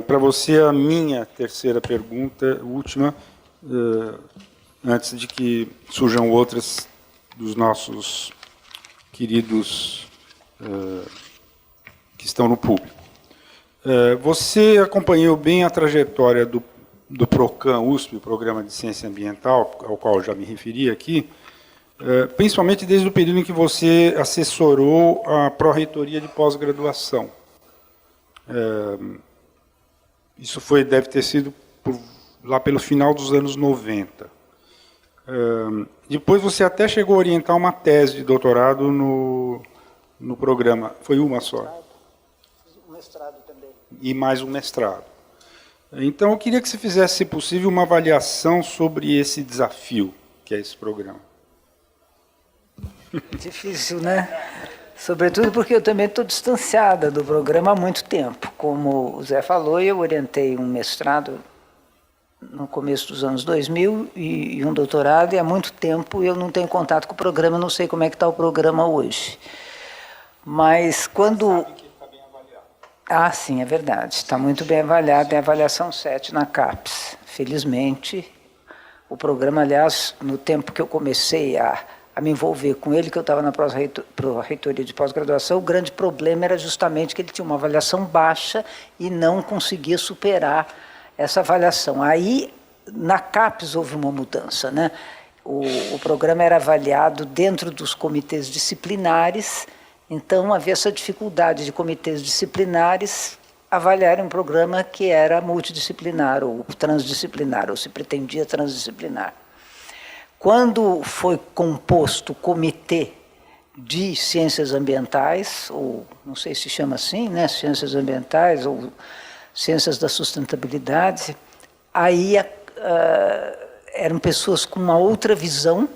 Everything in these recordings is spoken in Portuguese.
Para você, a minha terceira pergunta, última, antes de que surjam outras dos nossos queridos que estão no público. Você acompanhou bem a trajetória do PROCAM USP, o Programa de Ciência Ambiental, ao qual eu já me referi aqui, principalmente desde o período em que você assessorou a Pró-Reitoria de Pós-Graduação. Isso deve ter sido lá pelo final dos anos 90. Depois você até chegou a orientar uma tese de doutorado no programa. Foi uma só? Um mestrado também. E mais um mestrado. Então, eu queria que você fizesse, se possível, uma avaliação sobre esse desafio que é esse programa. Difícil, né? Sobretudo porque eu também estou distanciada do programa há muito tempo. Como o Zé falou, eu orientei um mestrado no começo dos anos 2000 e um doutorado, e há muito tempo eu não tenho contato com o programa, não sei como é que está o programa hoje. Mas quando... Você sabe que ele está bem avaliado. Ah, sim, é verdade. Está muito bem avaliado, é a avaliação 7 na CAPES. Felizmente, o programa, aliás, no tempo que eu comecei a me envolver com ele, que eu estava na Pró-Reitoria de Pós-Graduação, o grande problema era justamente que ele tinha uma avaliação baixa e não conseguia superar essa avaliação. Aí, na CAPES, houve uma mudança, né? O programa era avaliado dentro dos comitês disciplinares, então havia essa dificuldade de comitês disciplinares avaliarem um programa que era multidisciplinar ou transdisciplinar, ou se pretendia transdisciplinar. Quando foi composto o Comitê de Ciências Ambientais, ou não sei se chama assim, né, Ciências Ambientais ou Ciências da Sustentabilidade, aí eram pessoas com uma outra visão,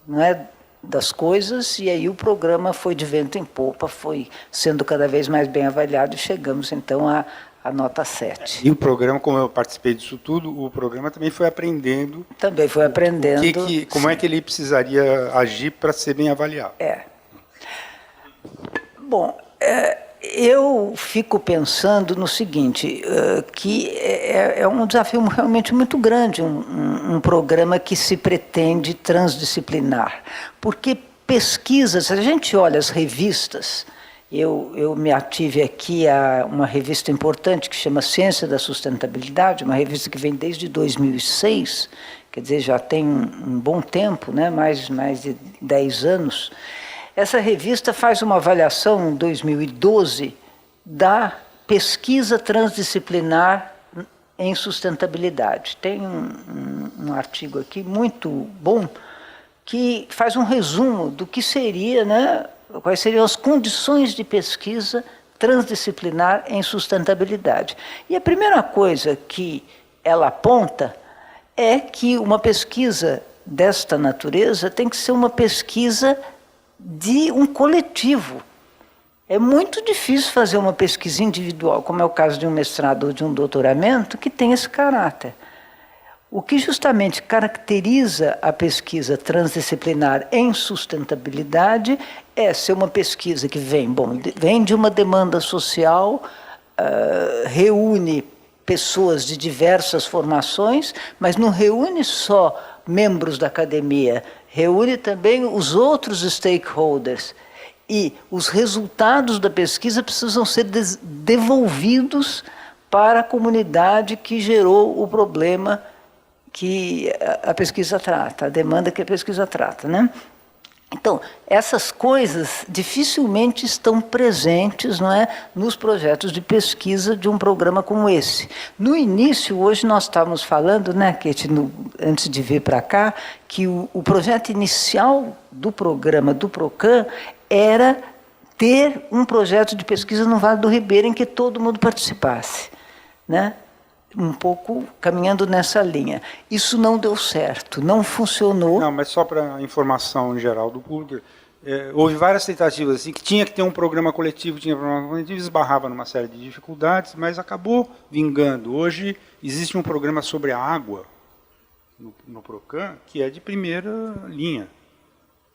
não é, das coisas, e aí o programa foi de vento em popa, foi sendo cada vez mais bem avaliado, e chegamos então à nota 7. E o programa, como eu participei disso tudo, o programa também foi aprendendo... Também foi aprendendo... Como é que ele precisaria agir para ser bem avaliado? Bom, eu fico pensando no seguinte, que é um desafio realmente muito grande, um programa que se pretende transdisciplinar, porque pesquisa, se a gente olha as revistas... Eu me ative aqui a uma revista importante que chama Ciência da Sustentabilidade, uma revista que vem desde 2006, quer dizer, já tem um bom tempo, né, mais de 10 anos. Essa revista faz uma avaliação, em 2012, da pesquisa transdisciplinar em sustentabilidade. Tem um artigo aqui muito bom que faz um resumo do que seria, né, quais seriam as condições de pesquisa transdisciplinar em sustentabilidade. E a primeira coisa que ela aponta é que uma pesquisa desta natureza tem que ser uma pesquisa de um coletivo. É muito difícil fazer uma pesquisa individual, como é o caso de um mestrado ou de um doutoramento, que tem esse caráter. O que justamente caracteriza a pesquisa transdisciplinar em sustentabilidade é ser uma pesquisa que vem de uma demanda social, reúne pessoas de diversas formações, mas não reúne só membros da academia, reúne também os outros stakeholders. E os resultados da pesquisa precisam ser devolvidos para a comunidade que gerou o problema que a pesquisa trata, a demanda que a pesquisa trata, né? Então, essas coisas dificilmente estão presentes, não é, nos projetos de pesquisa de um programa como esse. No início, hoje nós estávamos falando, né, Kate, antes de vir para cá, que o projeto inicial do programa do PROCAM era ter um projeto de pesquisa no Vale do Ribeira em que todo mundo participasse, né? Um pouco caminhando nessa linha. Isso não deu certo, não funcionou. Não, mas só para informação em geral do público, houve várias tentativas assim, que tinha que ter um programa coletivo, esbarrava numa série de dificuldades, mas acabou vingando. Hoje existe um programa sobre a água, no PROCAN que é de primeira linha,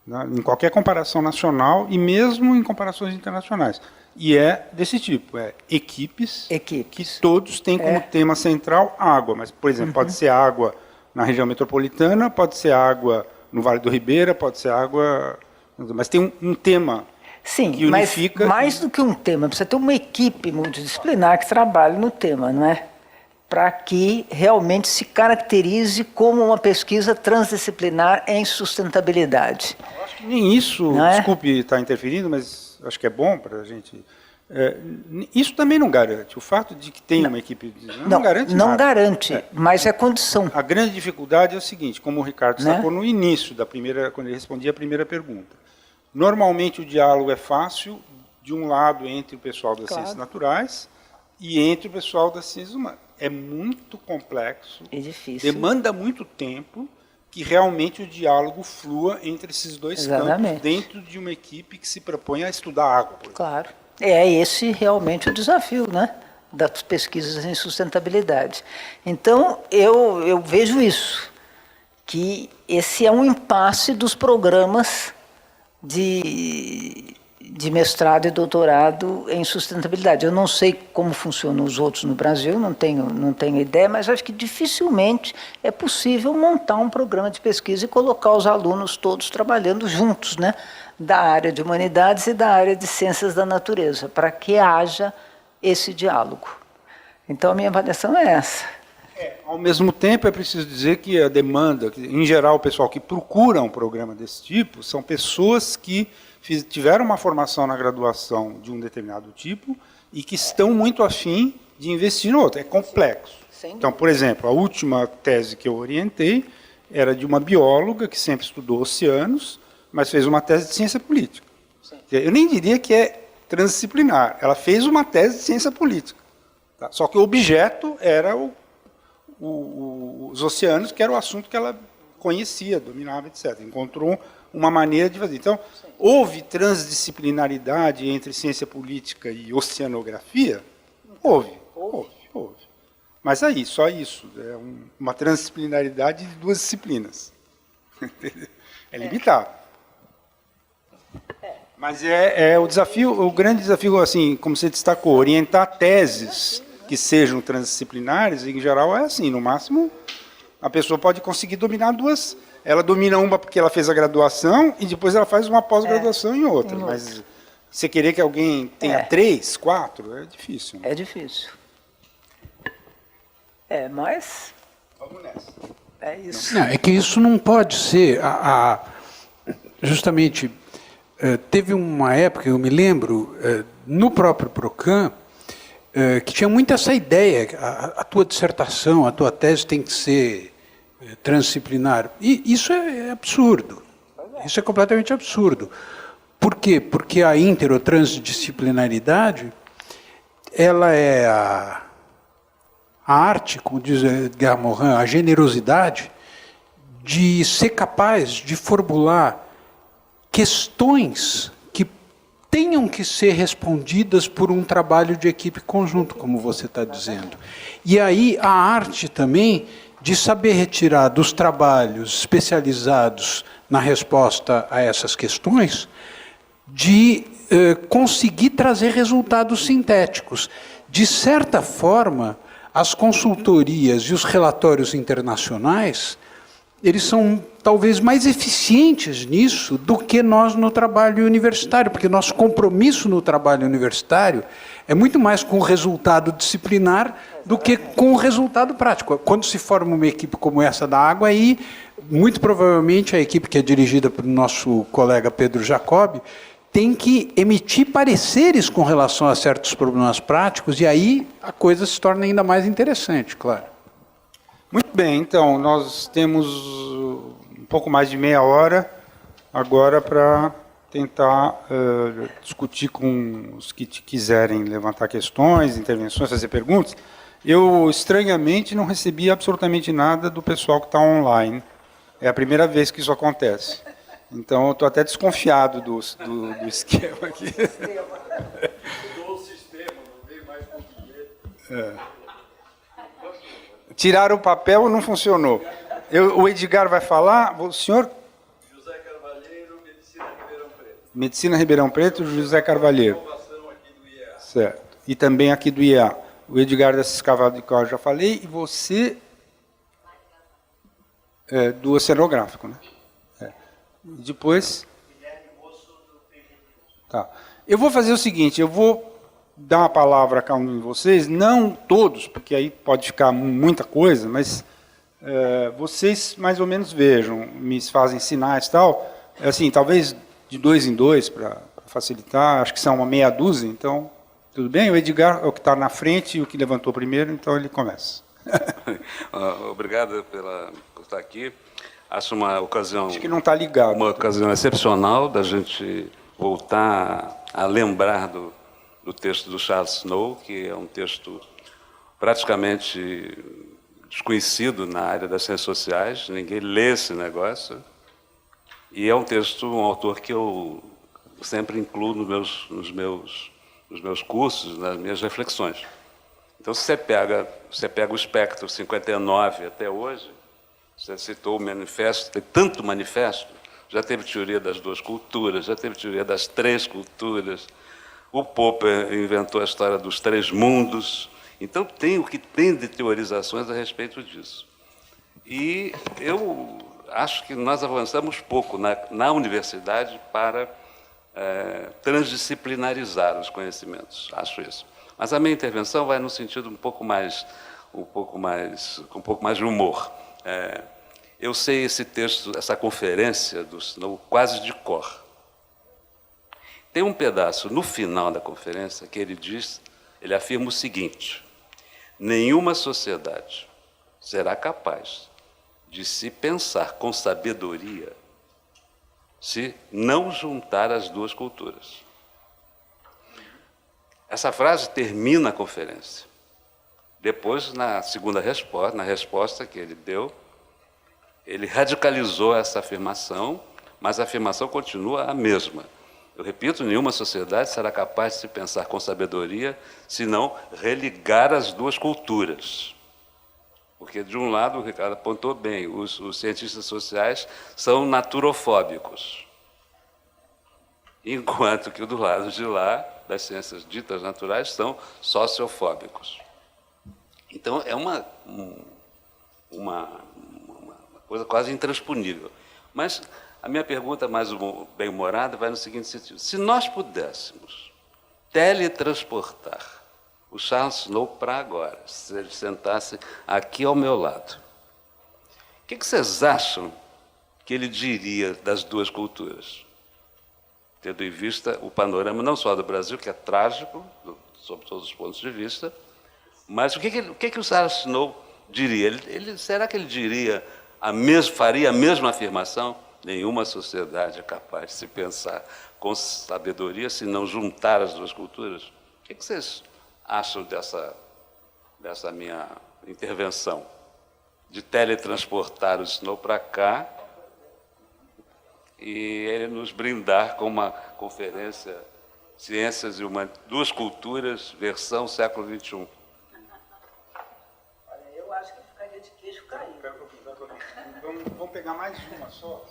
né, em qualquer comparação nacional e mesmo em comparações internacionais. E é desse tipo, equipes que todos têm como tema central água. Mas, por exemplo, pode ser água na região metropolitana, pode ser água no Vale do Ribeira, pode ser água... Mas tem um tema. Sim, que unifica... mas mais do que um tema, precisa ter uma equipe multidisciplinar que trabalhe no tema, não é? Para que realmente se caracterize como uma pesquisa transdisciplinar em sustentabilidade. Eu acho que nem isso, desculpe estar interferindo, mas acho que é bom para a gente... isso também não garante. O fato de que tem uma equipe... Não garante nada. Não garante, mas é condição. A grande dificuldade é o seguinte, como o Ricardo destacou no início, quando ele respondia a primeira pergunta. Normalmente o diálogo é fácil, de um lado entre o pessoal das ciências naturais e entre o pessoal das ciências humanas. É muito complexo, é difícil. Demanda muito tempo que realmente o diálogo flua entre esses dois campos dentro de uma equipe que se propõe a estudar água. Por exemplo. Claro. É esse realmente o desafio, né, das pesquisas em sustentabilidade. Então, eu vejo isso, que esse é um impasse dos programas de mestrado e doutorado em sustentabilidade. Eu não sei como funcionam os outros no Brasil, não tenho ideia, mas acho que dificilmente é possível montar um programa de pesquisa e colocar os alunos todos trabalhando juntos, né, da área de humanidades e da área de ciências da natureza, para que haja esse diálogo. Então, a minha avaliação é essa. Ao mesmo tempo, é preciso dizer que a demanda, em geral, o pessoal que procura um programa desse tipo, são pessoas que tiveram uma formação na graduação de um determinado tipo e que estão muito afim de investir no outro. É complexo. Então, por exemplo, a última tese que eu orientei era de uma bióloga que sempre estudou oceanos, mas fez uma tese de ciência política. Eu nem diria que é transdisciplinar. Ela fez uma tese de ciência política. Tá? Só que o objeto era os oceanos, que era o assunto que ela conhecia, dominava, etc. Encontrou uma maneira de fazer. Então, houve transdisciplinaridade entre ciência política e oceanografia? Houve. Mas aí, só isso. É uma transdisciplinaridade de duas disciplinas. É limitado. Mas o desafio, o grande desafio, assim, como você destacou, orientar teses que sejam transdisciplinares, em geral é assim, no máximo, a pessoa pode conseguir dominar duas. Ela domina uma porque ela fez a graduação e depois ela faz uma pós-graduação em outra. Mas você querer que alguém tenha 3, 4, é difícil. Né? É difícil. Mas... Vamos nessa. É isso. Não, é que isso não pode ser... justamente, teve uma época, eu me lembro, no próprio PROCAN, que tinha muito essa ideia, a tua dissertação, a tua tese tem que ser transdisciplinar. E isso é absurdo. Isso é completamente absurdo. Por quê? Porque a inter- ou transdisciplinaridade, ela é a arte, como diz Edgar Morin, a generosidade de ser capaz de formular questões que tenham que ser respondidas por um trabalho de equipe conjunto, como você está dizendo. E aí a arte também de saber retirar dos trabalhos especializados na resposta a essas questões, de conseguir trazer resultados sintéticos. De certa forma, as consultorias e os relatórios internacionais, eles são talvez mais eficientes nisso do que nós no trabalho universitário, porque nosso compromisso no trabalho universitário é muito mais com o resultado disciplinar do que com o resultado prático. Quando se forma uma equipe como essa da água, aí, muito provavelmente, a equipe que é dirigida pelo nosso colega Pedro Jacob tem que emitir pareceres com relação a certos problemas práticos, e aí a coisa se torna ainda mais interessante, claro. Muito bem, então, nós temos um pouco mais de meia hora agora para tentar discutir com os que quiserem levantar questões, intervenções, fazer perguntas. Eu, estranhamente, não recebi absolutamente nada do pessoal que está online. É a primeira vez que isso acontece. Então, eu estou até desconfiado do esquema aqui. Mudou o sistema, não veio mais com bilhete. Tiraram o papel e não funcionou. O Edgar vai falar, o senhor? José Carvalheiro, Medicina Ribeirão Preto. Medicina Ribeirão Preto, José Carvalheiro. Inovação aqui do IEA. Certo. E também aqui do IEA. O Edgar desses Cavalos de qual eu já falei, e você do oceanográfico, né? E depois... Tá. Eu vou fazer o seguinte, eu vou dar uma palavra a cada um de vocês, não todos, porque aí pode ficar muita coisa, mas vocês mais ou menos vejam, me fazem sinais e tal, assim, talvez de 2 em 2 para facilitar, acho que são uma meia dúzia, então, tudo bem? O Edgar é o que está na frente e o que levantou primeiro, então ele começa. Obrigado por estar aqui. Acho uma ocasião... Acho que não está ligado. Uma ocasião excepcional da gente voltar a lembrar do texto do Charles Snow, que é um texto praticamente desconhecido na área das ciências sociais, ninguém lê esse negócio, e é um texto, um autor que eu sempre incluo nos meus cursos, nas minhas reflexões. Então, se você pega o espectro 59 até hoje, você citou o manifesto, tem tanto manifesto, já teve teoria das 2 culturas, já teve teoria das 3 culturas, o Popper inventou a história dos 3 mundos, então tem o que tem de teorizações a respeito disso. E eu acho que nós avançamos pouco na universidade para transdisciplinarizar os conhecimentos, acho isso. Mas a minha intervenção vai no sentido um pouco mais de humor. Eu sei esse texto, essa conferência do Snow quase de cor. Tem um pedaço no final da conferência que ele afirma o seguinte: nenhuma sociedade será capaz de se pensar com sabedoria se não juntar as 2 culturas. Essa frase termina a conferência. Depois, na segunda resposta, na resposta que ele deu, ele radicalizou essa afirmação, mas a afirmação continua a mesma. Eu repito, nenhuma sociedade será capaz de se pensar com sabedoria se não religar as 2 culturas. Porque, de um lado, o Ricardo apontou bem, os cientistas sociais são naturofóbicos, enquanto que do lado de lá, das ciências ditas naturais, são sociofóbicos. Então, é uma coisa quase intransponível. Mas a minha pergunta mais bem-humorada vai no seguinte sentido: se nós pudéssemos teletransportar o Charles Snow para agora, se ele sentasse aqui ao meu lado, o que vocês acham que ele diria das 2 culturas? Tendo em vista o panorama não só do Brasil, que é trágico, sob todos os pontos de vista, mas o que o Charles Snow diria? Será que ele diria faria a mesma afirmação? Nenhuma sociedade é capaz de se pensar com sabedoria se não juntar as 2 culturas. O que vocês acham dessa minha intervenção? De teletransportar o Snow para cá e ele nos brindar com uma conferência Ciências e 2 Culturas, versão século XXI. Eu acho que ficaria de queixo caído. Vamos pegar mais uma só.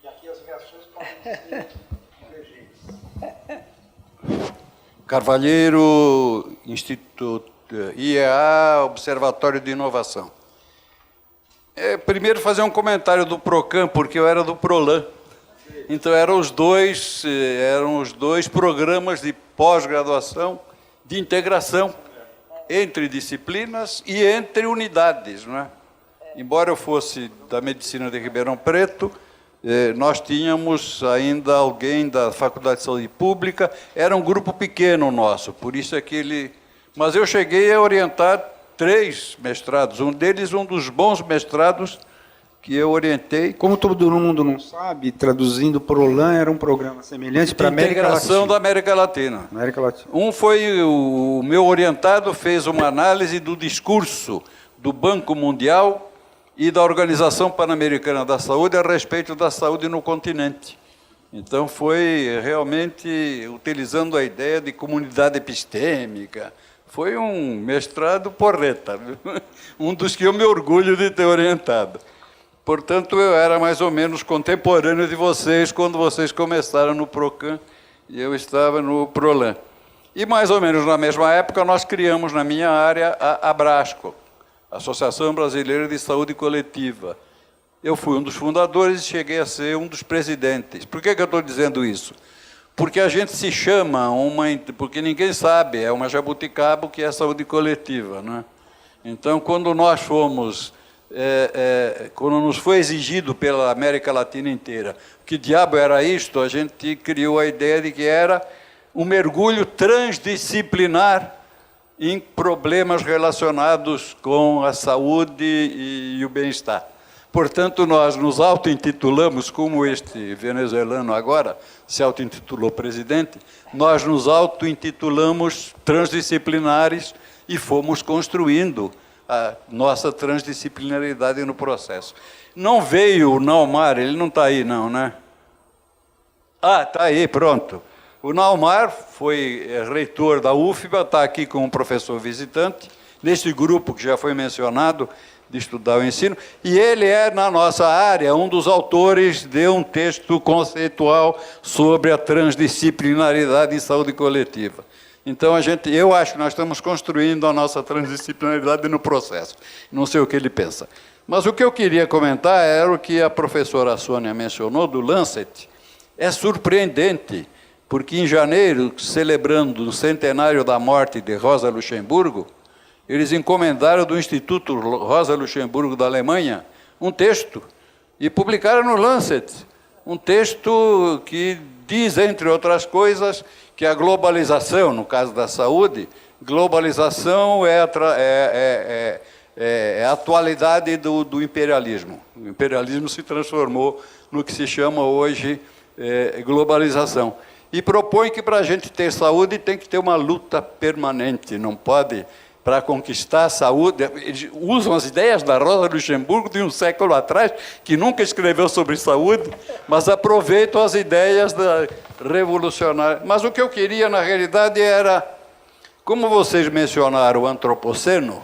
E aqui as reações podem ser divergentes. Carvalheiro, Instituto IEA, Observatório de Inovação. Primeiro fazer um comentário do Procam, porque eu era do Prolan. Então eram os dois programas de pós-graduação de integração entre disciplinas e entre unidades, não é? Embora eu fosse da Medicina de Ribeirão Preto, nós tínhamos ainda alguém da Faculdade de Saúde Pública, era um grupo pequeno nosso, por isso é que ele... Mas eu cheguei a orientar 3 mestrados, um deles um dos bons mestrados que eu orientei. Como todo mundo não sabe, traduzindo, Prolan era um programa semelhante para a América Latina. Integração da América Latina. América Latina. Um foi o meu orientado, fez uma análise do discurso do Banco Mundial e da Organização Pan-Americana da Saúde a respeito da saúde no continente. Então foi realmente utilizando a ideia de comunidade epistêmica, Foi um mestrado porreta, viu? Um dos que eu me orgulho de ter orientado. Portanto, eu era mais ou menos contemporâneo de vocês quando vocês começaram no PROCAN e eu estava no PROLAN. E mais ou menos na mesma época nós criamos na minha área a Abrasco, Associação Brasileira de Saúde Coletiva. Eu fui um dos fundadores e cheguei a ser um dos presidentes. Por que eu estou dizendo isso? Porque a gente se chama, porque ninguém sabe, é uma jabuticaba que é saúde coletiva, né? Então, quando nós fomos, quando nos foi exigido pela América Latina inteira, que diabo era isto, a gente criou a ideia de que era um mergulho transdisciplinar em problemas relacionados com a saúde e o bem-estar. Portanto, nós nos auto-intitulamos, como este venezuelano agora se auto-intitulou presidente, nós nos auto-intitulamos transdisciplinares e fomos construindo a nossa transdisciplinaridade no processo. Não veio o Naumar, ele não está aí não, né? Ah, está aí, pronto. O Naumar foi reitor da UFBA, está aqui como professor visitante, neste grupo que já foi mencionado, de estudar o ensino, e ele é, na nossa área, um dos autores de um texto conceitual sobre a transdisciplinaridade em saúde coletiva. Então, eu acho que nós estamos construindo a nossa transdisciplinaridade no processo. Não sei o que ele pensa. Mas o que eu queria comentar era o que a professora Sônia mencionou, do Lancet. É surpreendente, porque em janeiro, celebrando o centenário da morte de Rosa Luxemburgo, eles encomendaram do Instituto Rosa Luxemburgo da Alemanha um texto e publicaram no Lancet um texto que diz, entre outras coisas, que a globalização, no caso da saúde, globalização é a atualidade do imperialismo. O imperialismo se transformou no que se chama hoje globalização. E propõe que para a gente ter saúde tem que ter uma luta permanente, não pode... Para conquistar a saúde, eles usam as ideias da Rosa Luxemburgo de um século atrás, que nunca escreveu sobre saúde, mas aproveitam as ideias da revolucionária. Mas o que eu queria, na realidade, era, como vocês mencionaram o antropoceno,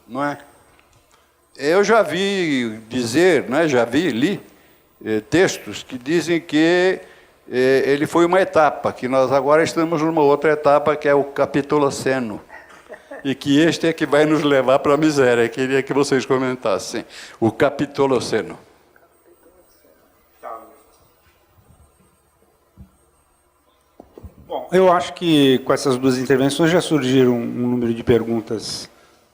não é? Eu já vi dizer, não é? Li textos que dizem que ele foi uma etapa, que nós agora estamos numa outra etapa, que é o capitoloceno. E que este é que vai nos levar para a miséria. Eu queria que vocês comentassem. O capitoloceno. Bom, eu acho que com essas duas intervenções já surgiram um número de perguntas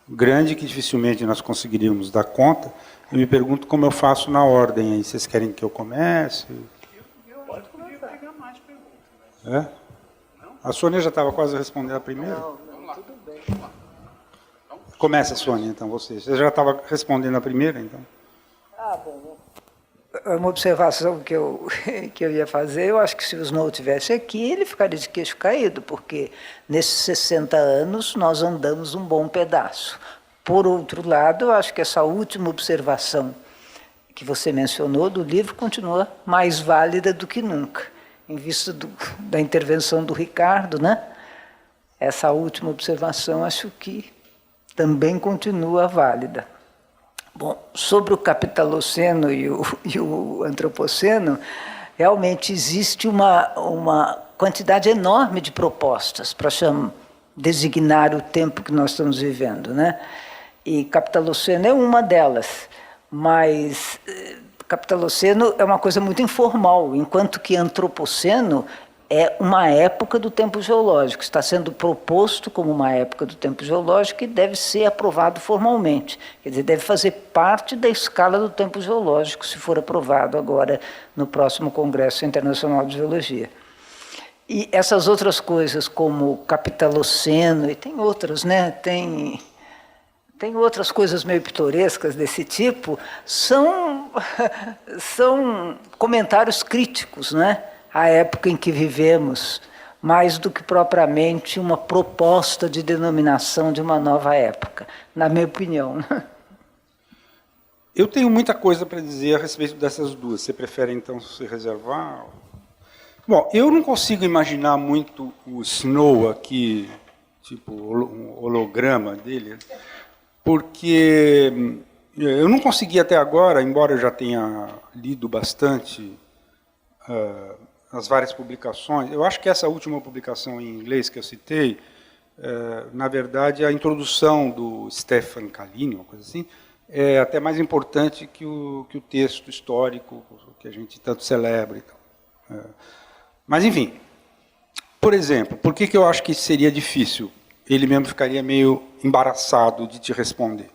grande que dificilmente nós conseguiríamos dar conta. Eu me pergunto como eu faço na ordem aí. Vocês querem que eu comece? Eu acho que podia pegar mais perguntas. É? A Sônia já estava quase respondendo a primeira? Tudo bem. Começa, Sônia, então, você. Você já estava respondendo a primeira, então? Ah, bom. Uma observação que eu ia fazer, eu acho que se o Snow estivesse aqui, ele ficaria de queixo caído, porque nesses 60 anos nós andamos um bom pedaço. Por outro lado, eu acho que essa última observação que você mencionou do livro continua mais válida do que nunca, em vista da intervenção do Ricardo, né? Essa última observação acho que também continua válida. Bom, sobre o capitaloceno e o antropoceno, realmente existe uma quantidade enorme de propostas para designar o tempo que nós estamos vivendo, né? E capitaloceno é uma delas, mas capitaloceno é uma coisa muito informal, enquanto que antropoceno é uma época do tempo geológico, está sendo proposto como uma época do tempo geológico e deve ser aprovado formalmente. Quer dizer, deve fazer parte da escala do tempo geológico, se for aprovado agora no próximo Congresso Internacional de Geologia. E essas outras coisas, como capitaloceno, e tem outras, né? Tem outras coisas meio pitorescas desse tipo, são comentários críticos, né? A época em que vivemos, mais do que propriamente uma proposta de denominação de uma nova época, na minha opinião. Eu tenho muita coisa para dizer a respeito dessas duas. Você prefere, então, se reservar? Bom, eu não consigo imaginar muito o Snow aqui tipo um holograma dele, porque eu não consegui até agora, embora eu já tenha lido bastante as várias publicações, eu acho que essa última publicação em inglês que eu citei, na verdade, a introdução do Stefan Kalinin, uma coisa assim, é até mais importante que o texto histórico que a gente tanto celebra e tal. Mas, enfim, por exemplo, por que eu acho que seria difícil? Ele mesmo ficaria meio embaraçado de te responder.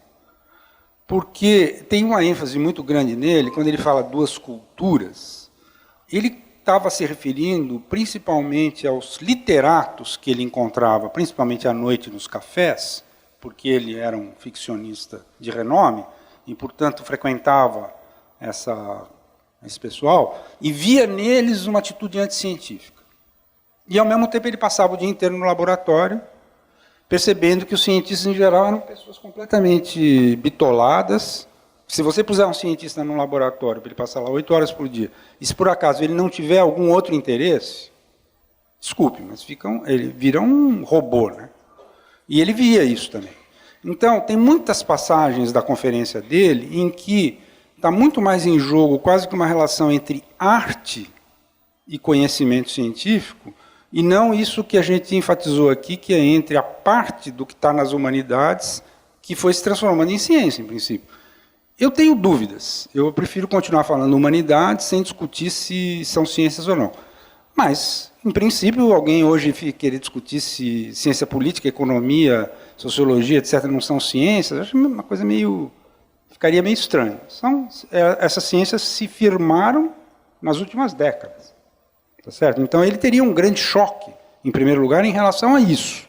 Porque tem uma ênfase muito grande nele, quando ele fala duas culturas, ele estava se referindo principalmente aos literatos que ele encontrava, principalmente à noite nos cafés, porque ele era um ficcionista de renome, e, portanto, frequentava esse pessoal, e via neles uma atitude anticientífica. E, ao mesmo tempo, ele passava o dia inteiro no laboratório, percebendo que os cientistas, em geral, eram pessoas completamente bitoladas. Se você puser um cientista num laboratório para ele passar lá 8 horas por dia, e se por acaso ele não tiver algum outro interesse, desculpe, mas ele vira um robô, né? E ele via isso também. Então, tem muitas passagens da conferência dele em que está muito mais em jogo quase que uma relação entre arte e conhecimento científico, e não isso que a gente enfatizou aqui, que é entre a parte do que está nas humanidades, que foi se transformando em ciência, em princípio. Eu tenho dúvidas. Eu prefiro continuar falando humanidades sem discutir se são ciências ou não. Mas, em princípio, alguém hoje querer discutir se ciência política, economia, sociologia, etc., não são ciências, acho uma coisa ficaria meio estranho. Essas ciências se firmaram nas últimas décadas. Tá certo? Então, ele teria um grande choque, em primeiro lugar, em relação a isso.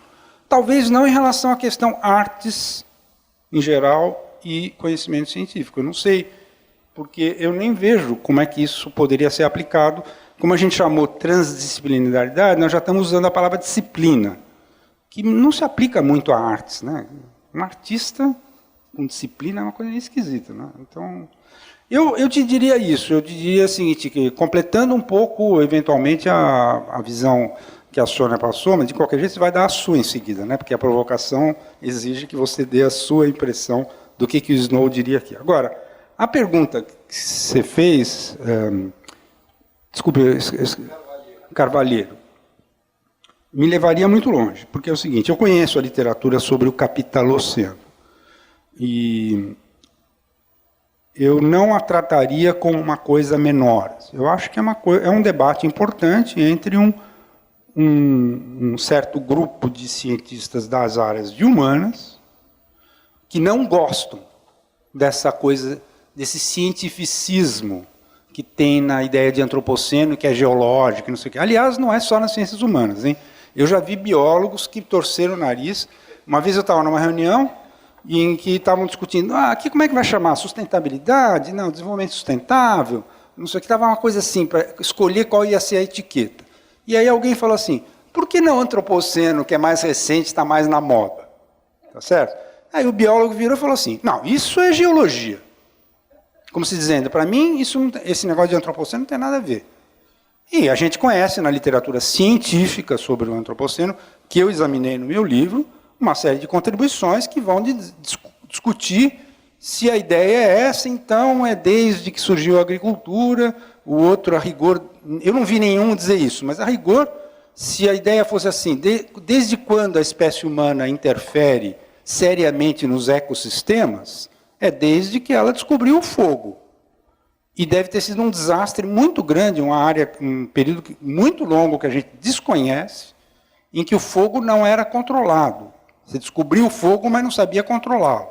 Talvez não em relação à questão artes, em geral, e conhecimento científico. Eu não sei, porque eu nem vejo como é que isso poderia ser aplicado. Como a gente chamou transdisciplinaridade, nós já estamos usando a palavra disciplina, que não se aplica muito a artes, né? Um artista com disciplina é uma coisa meio esquisita, né? Então, eu te diria isso, eu te diria o seguinte, que completando um pouco, eventualmente, a visão que a Sônia passou, mas de qualquer jeito você vai dar a sua em seguida, né? Porque a provocação exige que você dê a sua impressão do que o Snow diria aqui. Agora, a pergunta que você fez, desculpe, Carvalheiro, me levaria muito longe, porque é o seguinte, eu conheço a literatura sobre o capitaloceno, e eu não a trataria como uma coisa menor. Eu acho que é um debate importante entre um certo grupo de cientistas das áreas de humanas, que não gostam dessa coisa, desse cientificismo que tem na ideia de antropoceno, que é geológico, não sei o quê. Aliás, não é só nas ciências humanas, hein? Eu já vi biólogos que torceram o nariz. Uma vez eu estava numa reunião em que estavam discutindo, aqui como é que vai chamar? Sustentabilidade? Não, desenvolvimento sustentável? Não sei o que, estava uma coisa assim, para escolher qual ia ser a etiqueta. E aí alguém falou assim, por que não antropoceno, que é mais recente, está mais na moda? Tá certo? Aí o biólogo virou e falou assim, não, isso é geologia. Como se dizendo, para mim, esse negócio de antropoceno não tem nada a ver. E a gente conhece na literatura científica sobre o antropoceno, que eu examinei no meu livro, uma série de contribuições que vão discutir se a ideia é essa, então é desde que surgiu a agricultura, o outro, a rigor, eu não vi nenhum dizer isso, mas a rigor, se a ideia fosse assim, desde quando a espécie humana interfere seriamente nos ecossistemas, é desde que ela descobriu o fogo. E deve ter sido um desastre muito grande, um período muito longo que a gente desconhece, em que o fogo não era controlado. Você descobriu o fogo, mas não sabia controlá-lo.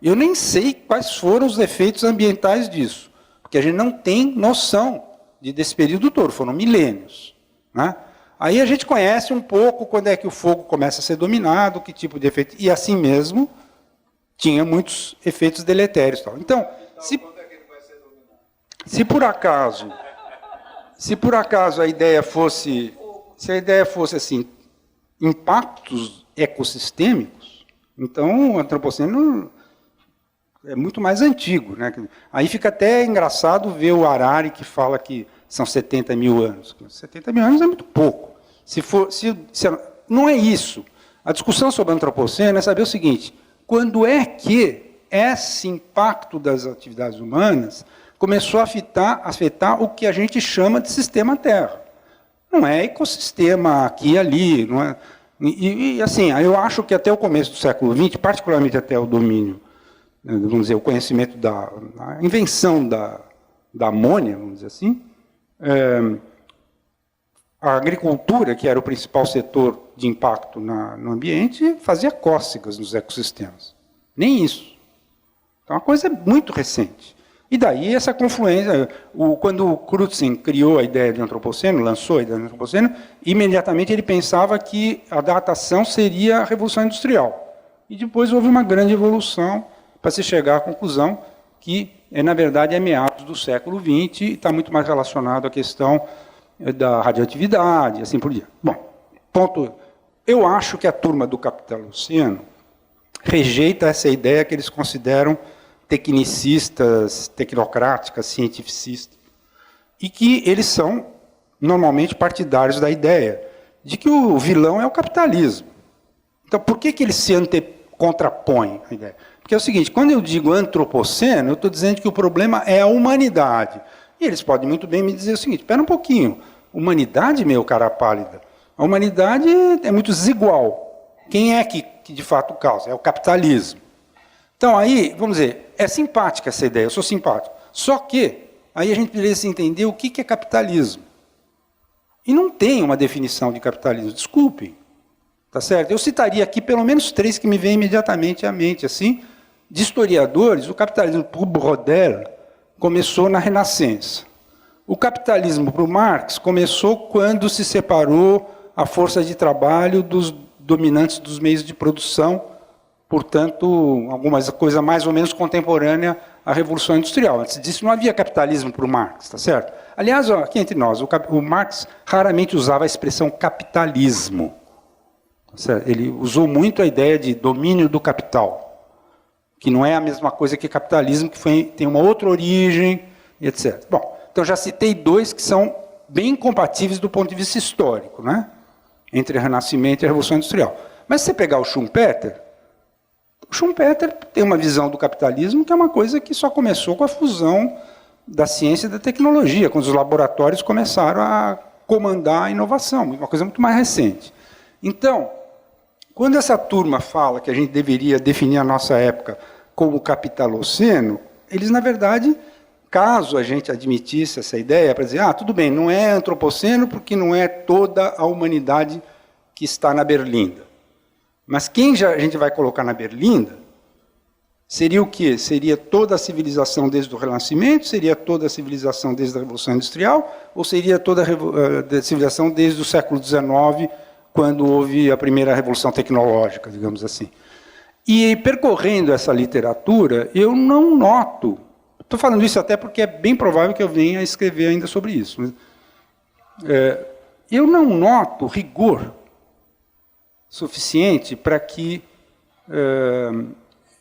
Eu nem sei quais foram os efeitos ambientais disso, porque a gente não tem noção desse período todo, foram milênios, né? Aí a gente conhece um pouco quando é que o fogo começa a ser dominado, que tipo de efeito, e assim mesmo tinha muitos efeitos deletérios. Então, se por acaso a ideia fosse, assim, impactos ecossistêmicos, então o antropoceno é muito mais antigo, né? Aí fica até engraçado ver o Harari que fala que são 70 mil anos. 70 mil anos é muito pouco. Não é isso. A discussão sobre o antropoceno é saber o seguinte: quando é que esse impacto das atividades humanas começou a afetar o que a gente chama de sistema Terra? Não é ecossistema aqui e ali, não é? E assim, eu acho que até o começo do século XX, particularmente até o domínio, vamos dizer, o conhecimento a invenção da amônia, vamos dizer assim, a agricultura, que era o principal setor de impacto no ambiente, fazia cócegas nos ecossistemas. Nem isso. Então, é uma coisa muito recente. E daí essa confluência, quando o Crutzen criou a ideia de antropoceno, lançou a ideia de antropoceno, imediatamente ele pensava que a datação seria a Revolução Industrial. E depois houve uma grande evolução para se chegar à conclusão que, na verdade, é meados do século XX e está muito mais relacionado à questão da radioatividade, assim por diante. Bom, ponto. Eu acho que a turma do Capitaloceno rejeita essa ideia que eles consideram tecnicistas, tecnocráticas, cientificistas, e que eles são, normalmente, partidários da ideia de que o vilão é o capitalismo. Então, por que eles se contrapõem à ideia? Porque é o seguinte, quando eu digo antropoceno, eu estou dizendo que o problema é a humanidade. E eles podem muito bem me dizer o seguinte: espera um pouquinho, humanidade, meu cara pálida, a humanidade é muito desigual. Quem é que de fato causa? É o capitalismo. Então, aí, vamos dizer, é simpática essa ideia, eu sou simpático. Só que, aí a gente precisa entender o que é capitalismo. E não tem uma definição de capitalismo, desculpem. Tá certo? Eu citaria aqui pelo menos 3 que me vêm imediatamente à mente, assim, de historiadores. O capitalismo para o Brodel começou na Renascença. O capitalismo para o Marx começou quando se separou a força de trabalho dos dominantes dos meios de produção, portanto, alguma coisa mais ou menos contemporânea à Revolução Industrial. Antes disso, não havia capitalismo para o Marx, tá certo? Aliás, aqui entre nós, o Marx raramente usava a expressão capitalismo. Tá certo? Ele usou muito a ideia de domínio do capital, que não é a mesma coisa que capitalismo, que tem uma outra origem, etc. Bom, então já citei 2 que são bem incompatíveis do ponto de vista histórico, né? Entre o Renascimento e a Revolução Industrial. Mas se você pegar o Schumpeter tem uma visão do capitalismo que é uma coisa que só começou com a fusão da ciência e da tecnologia, quando os laboratórios começaram a comandar a inovação, uma coisa muito mais recente. Então, quando essa turma fala que a gente deveria definir a nossa época como capitaloceno, eles, na verdade, caso a gente admitisse essa ideia, para dizer, tudo bem, não é antropoceno porque não é toda a humanidade que está na berlinda. Mas quem a gente vai colocar na berlinda seria o quê? Seria toda a civilização desde o Renascimento? Seria toda a civilização desde a Revolução Industrial? Ou seria toda a civilização desde o século XIX, quando houve a primeira revolução tecnológica, digamos assim? E percorrendo essa literatura, eu não noto, estou falando isso até porque é bem provável que eu venha a escrever ainda sobre isso, mas, eu não noto rigor suficiente para que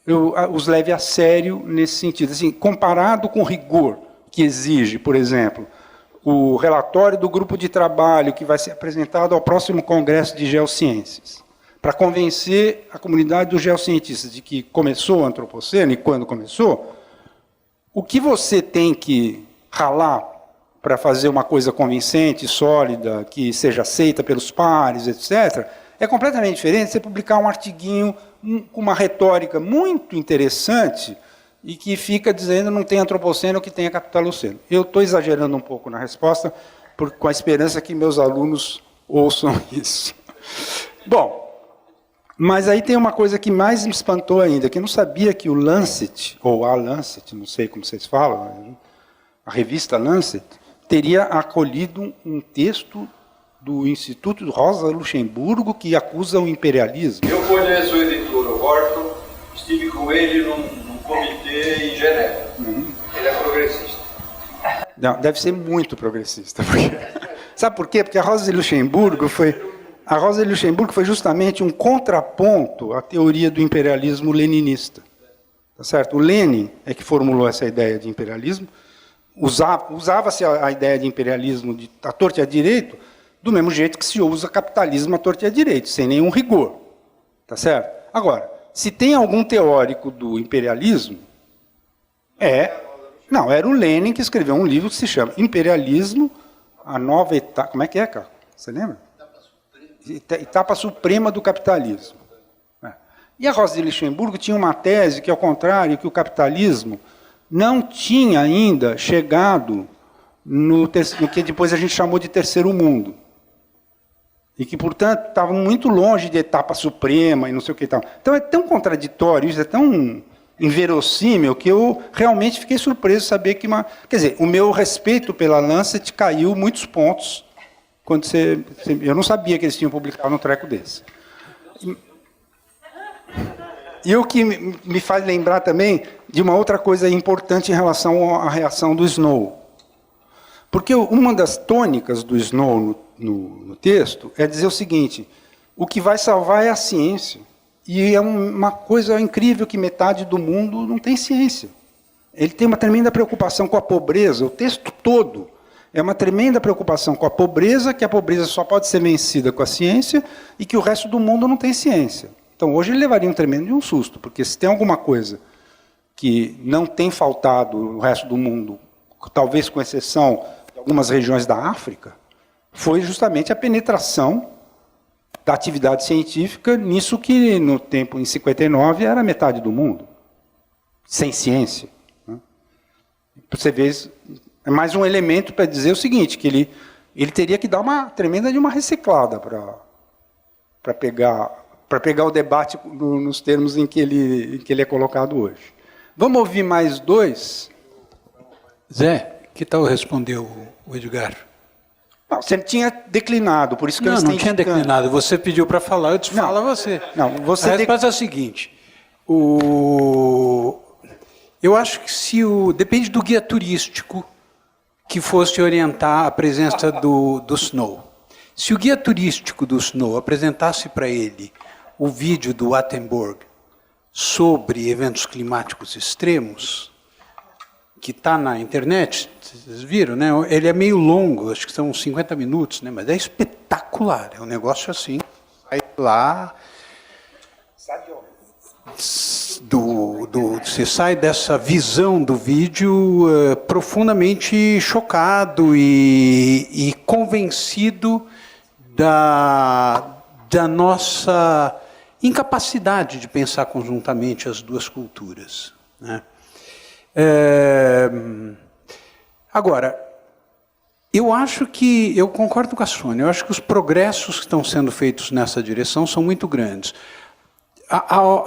eu os leve a sério nesse sentido. Assim, comparado com o rigor que exige, por exemplo, o relatório do grupo de trabalho que vai ser apresentado ao próximo Congresso de Geociências, para convencer a comunidade dos geocientistas de que começou o antropoceno e quando começou, o que você tem que ralar para fazer uma coisa convincente, sólida, que seja aceita pelos pares, etc., é completamente diferente você publicar um artiguinho com uma retórica muito interessante e que fica dizendo não tem antropoceno que tenha capitaloceno. Eu estou exagerando um pouco na resposta, com a esperança que meus alunos ouçam isso. Bom, mas aí tem uma coisa que mais me espantou ainda, que eu não sabia que o Lancet, ou a Lancet, não sei como vocês falam, a revista Lancet, teria acolhido um texto do Instituto Rosa Luxemburgo que acusa o imperialismo. Eu conheço o editor, o Horton, estive com ele num comitê em Genebra. Ele é progressista. Não, deve ser muito progressista. Porque... Sabe por quê? Porque a Rosa Luxemburgo foi justamente um contraponto à teoria do imperialismo leninista. Tá certo? O Lenin é que formulou essa ideia de imperialismo. Usava-se a ideia de imperialismo à torta e à direito, do mesmo jeito que se usa capitalismo à torta e à direito, sem nenhum rigor. Tá certo? Agora, se tem algum teórico do imperialismo, não, era o Lenin que escreveu um livro que se chama Imperialismo, a nova etapa... Como é que é, cara? Você lembra? Etapa suprema do capitalismo. E a Rosa de Luxemburgo tinha uma tese que, ao contrário, que o capitalismo não tinha ainda chegado no que depois a gente chamou de terceiro mundo. E que, portanto, estava muito longe de etapa suprema e não sei o que tal. Então é tão contraditório, isso é tão inverossímil, que eu realmente fiquei surpreso de saber que... Quer dizer, o meu respeito pela Lancet caiu muitos pontos quando eu não sabia que eles tinham publicado um treco desse. E o que me faz lembrar também de uma outra coisa importante em relação à reação do Snow. Porque uma das tônicas do Snow no texto é dizer o seguinte: o que vai salvar é a ciência. E é uma coisa incrível que metade do mundo não tem ciência. Ele tem uma tremenda preocupação com a pobreza, o texto todo é uma tremenda preocupação com a pobreza, que a pobreza só pode ser vencida com a ciência e que o resto do mundo não tem ciência. Então, hoje ele levaria um tremendo de um susto, porque se tem alguma coisa que não tem faltado no resto do mundo, talvez com exceção de algumas regiões da África, foi justamente a penetração da atividade científica nisso que, no tempo, em 59, era metade do mundo, sem ciência. Você vê, é mais um elemento para dizer o seguinte, que ele teria que dar uma tremenda de uma reciclada para pegar o debate nos termos em que ele é colocado hoje. Vamos ouvir mais dois? Zé, que tal responder o Edgar? Não, você tinha declinado, por isso que eu estou não tinha declinado. Você pediu para falar, eu disse, fala você. Não, você a resposta é a seguinte. Eu acho que depende do guia turístico que fosse orientar a presença do Snow. Se o guia turístico do Snow apresentasse para ele o vídeo do Attenborough sobre eventos climáticos extremos, que está na internet, vocês viram, né? Ele é meio longo, acho que são 50 minutos, né? Mas é espetacular, é um negócio assim. Aí lá... Você sai dessa visão do vídeo profundamente chocado e convencido da nossa incapacidade de pensar conjuntamente as duas culturas, né? Agora, eu concordo com a Sônia, eu acho que os progressos que estão sendo feitos nessa direção são muito grandes.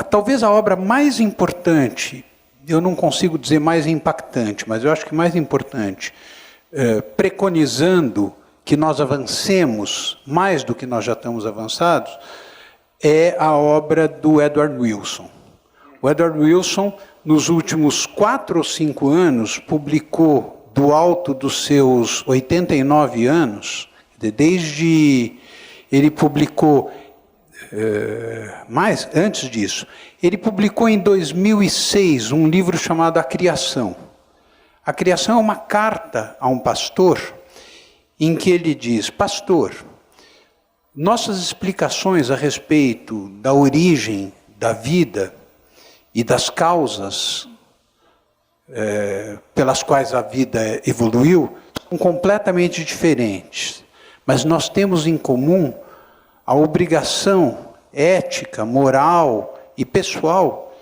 Talvez a obra mais importante, eu não consigo dizer mais impactante, mas eu acho que mais importante, preconizando que nós avancemos mais do que nós já estamos avançados, é a obra do Edward Wilson. O Edward Wilson, nos últimos 4 ou 5 anos, publicou, do alto dos seus 89 anos, ele publicou, mais antes disso, ele publicou em 2006 um livro chamado A Criação. A Criação é uma carta a um pastor, em que ele diz: pastor, nossas explicações a respeito da origem da vida e das causas pelas quais a vida evoluiu são completamente diferentes. Mas nós temos em comum a obrigação ética, moral e pessoal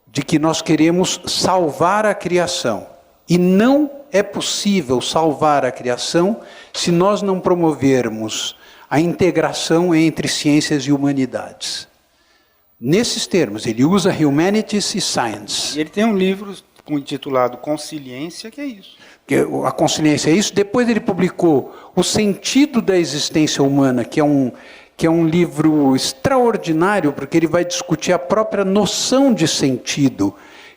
de que nós queremos salvar a criação. E não é possível salvar a criação se nós não promovermos a integração entre ciências e humanidades. Nesses termos, ele usa Humanities e Science. E ele tem um livro intitulado Consciência, que é isso. A consciência é isso. Depois ele publicou O Sentido da Existência Humana, que é um livro extraordinário, porque ele vai discutir a própria noção de sentido,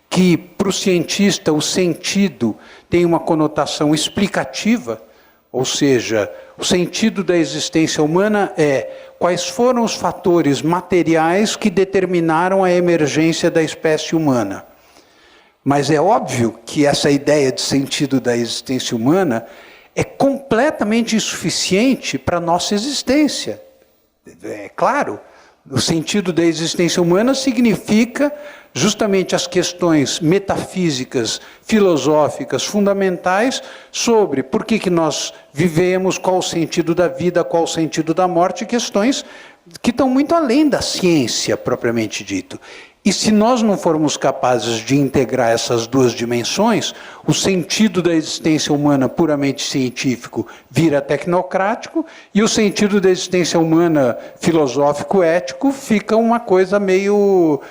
que para o cientista o sentido tem uma conotação explicativa, ou seja, o sentido da existência humana é quais foram os fatores materiais que determinaram a emergência da espécie humana. Mas é óbvio que essa ideia de sentido da existência humana é completamente insuficiente para a nossa existência. É claro, O sentido da existência humana significa justamente as questões metafísicas, filosóficas, fundamentais sobre por que nós vivemos, qual o sentido da vida, qual o sentido da morte, questões que estão muito além da ciência propriamente dito. E se nós não formos capazes de integrar essas duas dimensões, o sentido da existência humana puramente científico vira tecnocrático e o sentido da existência humana filosófico-ético fica uma coisa meio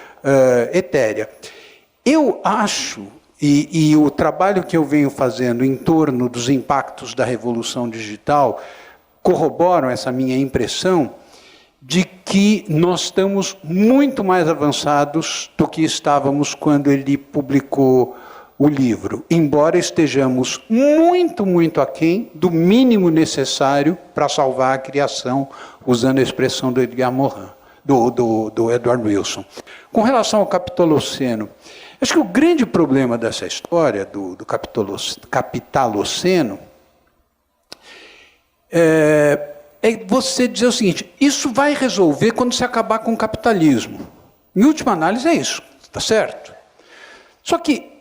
etérea. Eu acho, e o trabalho que eu venho fazendo em torno dos impactos da revolução digital corroboram essa minha impressão, de que nós estamos muito mais avançados do que estávamos quando ele publicou o livro, embora estejamos muito, muito aquém do mínimo necessário para salvar a criação, usando a expressão do Edgar Morin, do Edward Wilson. Com relação ao Capitaloceno, acho que o grande problema dessa história do Capitaloceno é você dizer o seguinte: isso vai resolver quando se acabar com o capitalismo. Em última análise é isso, está certo? Só que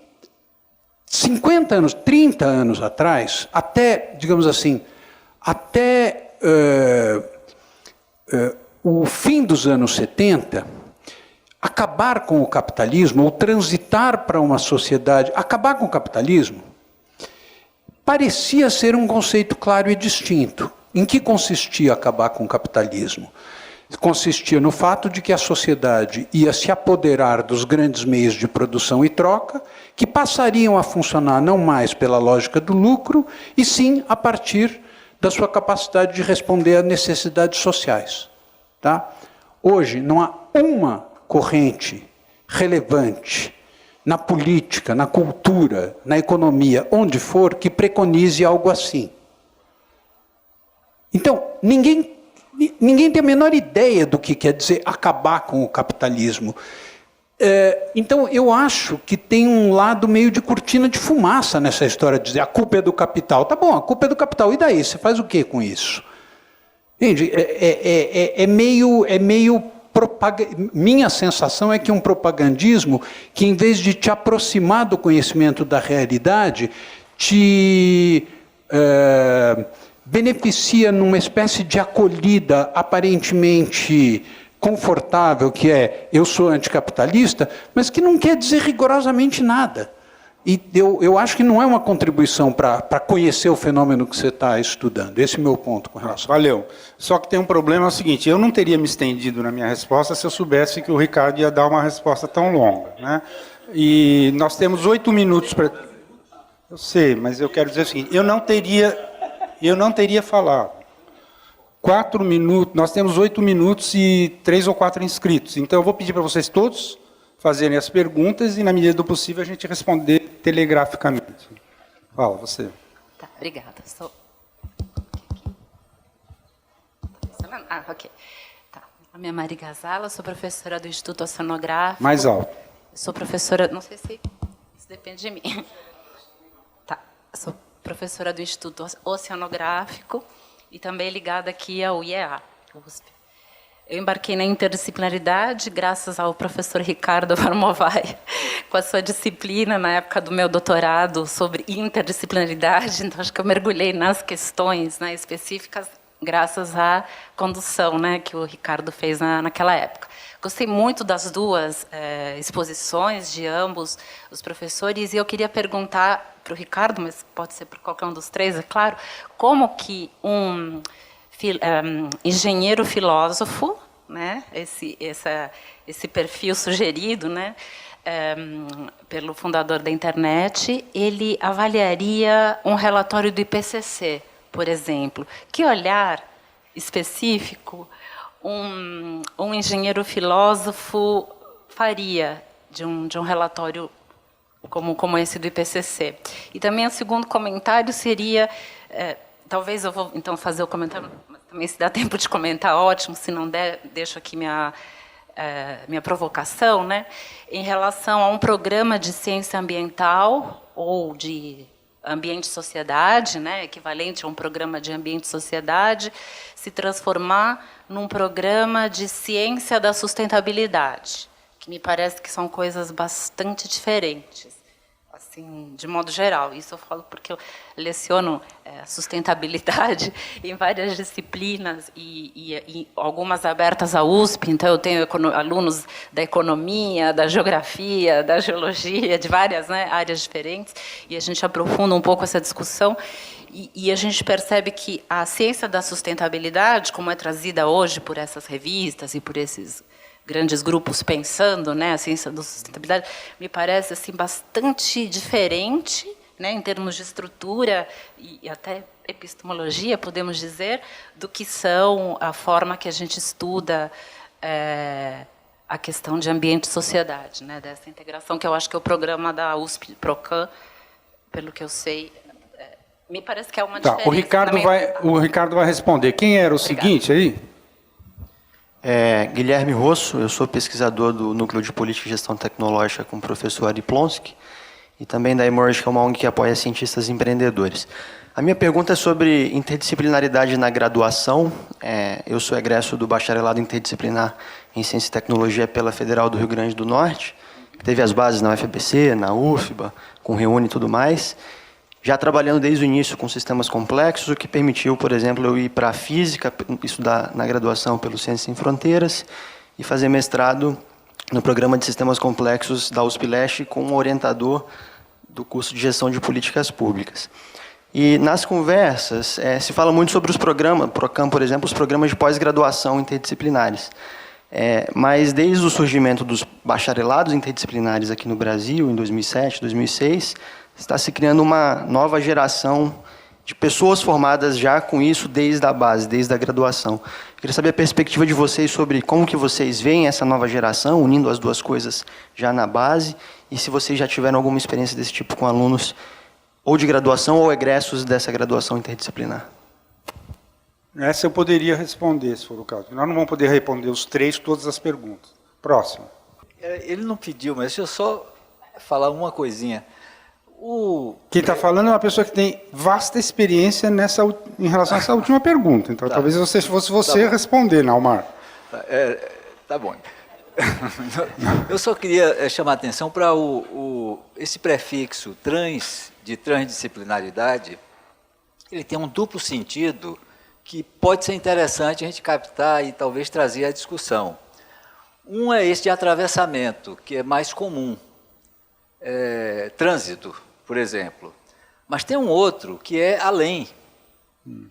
50 anos, 30 anos atrás, até, digamos assim, até o fim dos anos 70, acabar com o capitalismo, ou transitar para uma sociedade, acabar com o capitalismo, parecia ser um conceito claro e distinto. Em que consistia acabar com o capitalismo? Consistia no fato de que a sociedade ia se apoderar dos grandes meios de produção e troca, que passariam a funcionar não mais pela lógica do lucro, e sim a partir da sua capacidade de responder a necessidades sociais. Tá? Hoje não há uma corrente relevante na política, na cultura, na economia, onde for, que preconize algo assim. Então, ninguém tem a menor ideia do que quer dizer acabar com o capitalismo. Então, eu acho que tem um lado meio de cortina de fumaça nessa história de dizer a culpa é do capital. Tá bom, a culpa é do capital. E daí? Você faz o quê com isso? Entende? Minha sensação é que um propagandismo que, em vez de te aproximar do conhecimento da realidade, te beneficia numa espécie de acolhida aparentemente confortável, que é eu sou anticapitalista, mas que não quer dizer rigorosamente nada. E eu acho que não é uma contribuição para conhecer o fenômeno que você está estudando. Esse é o meu ponto com relação. Valeu. Só que tem um problema, é o seguinte: eu não teria me estendido na minha resposta se eu soubesse que o Ricardo ia dar uma resposta tão longa, né? E nós temos 8 minutos para... Eu sei, mas eu quero dizer o seguinte: eu não teria falado. 4 minutos, nós temos 8 minutos e 3 ou 4 inscritos. Então eu vou pedir para vocês todos fazerem as perguntas e, na medida do possível, a gente responder telegraficamente. Fala, você. Tá, obrigada. Ok. Tá. A minha Mari Gazala, sou professora do Instituto Oceanográfico. Mais alto. Sou professora, não sei se isso depende de mim. Tá. Sou professora do Instituto Oceanográfico e também ligada aqui ao IEA, USP. Eu embarquei na interdisciplinaridade graças ao professor Ricardo Varmovai, com a sua disciplina na época do meu doutorado sobre interdisciplinaridade. Então, acho que eu mergulhei nas questões, né, específicas graças à condução, né, que o Ricardo fez naquela época. Gostei muito das duas exposições de ambos os professores e eu queria perguntar para o Ricardo, mas pode ser para qualquer um dos três, é claro, como que um engenheiro filósofo, né, esse perfil sugerido, né, pelo fundador da internet, ele avaliaria um relatório do IPCC, por exemplo. Que olhar específico um engenheiro filósofo faria de um relatório como esse do IPCC? E também o segundo comentário seria... talvez eu vou, então, fazer o comentário, mas também se dá tempo de comentar, ótimo, se não der, deixo aqui minha provocação, né, em relação a um programa de ciência ambiental ou de ambiente e sociedade, né, equivalente a um programa de ambiente e sociedade, se transformar num programa de ciência da sustentabilidade, que me parece que são coisas bastante diferentes, assim, de modo geral. Isso eu falo porque eu leciono sustentabilidade em várias disciplinas e algumas abertas à USP, então eu tenho alunos da economia, da geografia, da geologia, de várias, né, áreas diferentes, e a gente aprofunda um pouco essa discussão, e a gente percebe que a ciência da sustentabilidade, como é trazida hoje por essas revistas e por esses grandes grupos pensando, né, a ciência da sustentabilidade, me parece assim bastante diferente, né, em termos de estrutura e até epistemologia, podemos dizer, do que são a forma que a gente estuda a questão de ambiente e sociedade, né, dessa integração, que eu acho que é o programa da USP Procan, pelo que eu sei, me parece que é uma diferença. O Ricardo vai responder. Quem era o seguinte aí? Guilherme Rosso, eu sou pesquisador do Núcleo de Política e Gestão Tecnológica com o professor Ari Plonsky e também da Emerge, que é uma ONG que apoia cientistas e empreendedores. A minha pergunta é sobre interdisciplinaridade na graduação. Eu sou egresso do Bacharelado Interdisciplinar em Ciência e Tecnologia pela Federal do Rio Grande do Norte, que teve as bases na UFBC, na UFBA, com Reúne e tudo mais. Já trabalhando desde o início com sistemas complexos, o que permitiu, por exemplo, eu ir para a física, estudar na graduação pelo Ciências Sem Fronteiras e fazer mestrado no programa de sistemas complexos da USP Leste com um orientador do curso de gestão de políticas públicas. E nas conversas se fala muito sobre os programas, Procan, por exemplo, os programas de pós-graduação interdisciplinares. Mas desde o surgimento dos bacharelados interdisciplinares aqui no Brasil, em 2007, 2006, está se criando uma nova geração de pessoas formadas já com isso desde a base, desde a graduação. Eu queria saber a perspectiva de vocês sobre como que vocês veem essa nova geração, unindo as duas coisas já na base, e se vocês já tiveram alguma experiência desse tipo com alunos ou de graduação ou egressos dessa graduação interdisciplinar. Essa eu poderia responder, se for o caso. Nós não vamos poder responder os três, todas as perguntas. Próximo. Ele não pediu, mas deixa eu só falar uma coisinha. Quem está falando é uma pessoa que tem vasta experiência em relação a essa última pergunta. Então, talvez fosse você responder, Naumar. Tá bom. Eu só queria chamar a atenção para esse prefixo de transdisciplinaridade. Ele tem um duplo sentido que pode ser interessante a gente captar e talvez trazer à discussão. Um é esse de atravessamento, que é mais comum. Trânsito, por exemplo. Mas tem um outro que é além.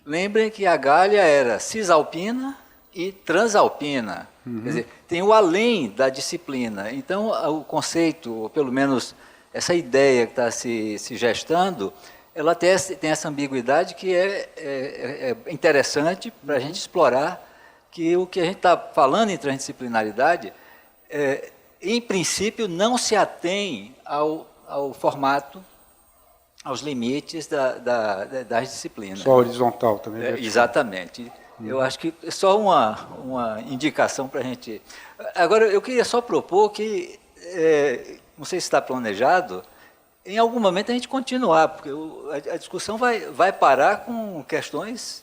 Lembrem que a Galha era cisalpina e transalpina. Quer dizer, tem o além da disciplina. Então, o conceito, ou pelo menos essa ideia que está se gestando, ela tem essa ambiguidade que é interessante para a gente explorar, que o que a gente está falando em transdisciplinaridade, em princípio, não se atém ao formato, aos limites das disciplinas. Só horizontal também. Exatamente. Eu acho que é só uma indicação para a gente... Agora, eu queria só propor que, não sei se está planejado, em algum momento a gente continuar, porque a discussão vai parar com questões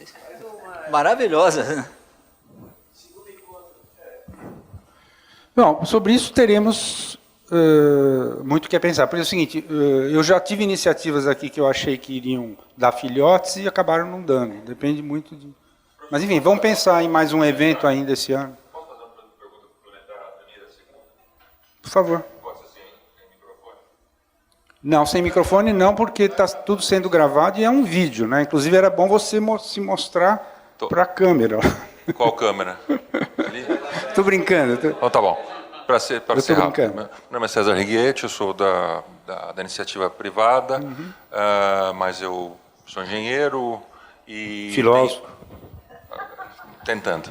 maravilhosas. Bom, sobre isso teremos muito o que pensar. Porque é o seguinte, eu já tive iniciativas aqui que eu achei que iriam dar filhotes e acabaram não dando. Depende muito de... Mas, enfim, vamos pensar em mais um evento ainda esse ano. Posso fazer uma pergunta complementar à primeira e à segunda? Por favor. Pode ser sem microfone? Não, sem microfone não, porque está tudo sendo gravado e é um vídeo, né? Inclusive era bom você se mostrar para a câmera. Qual câmera? Estou brincando. Então, tá bom. Para ser rápido. Meu nome é César Riguetti, eu sou da iniciativa privada, mas eu sou engenheiro e... Filósofo. Tentando.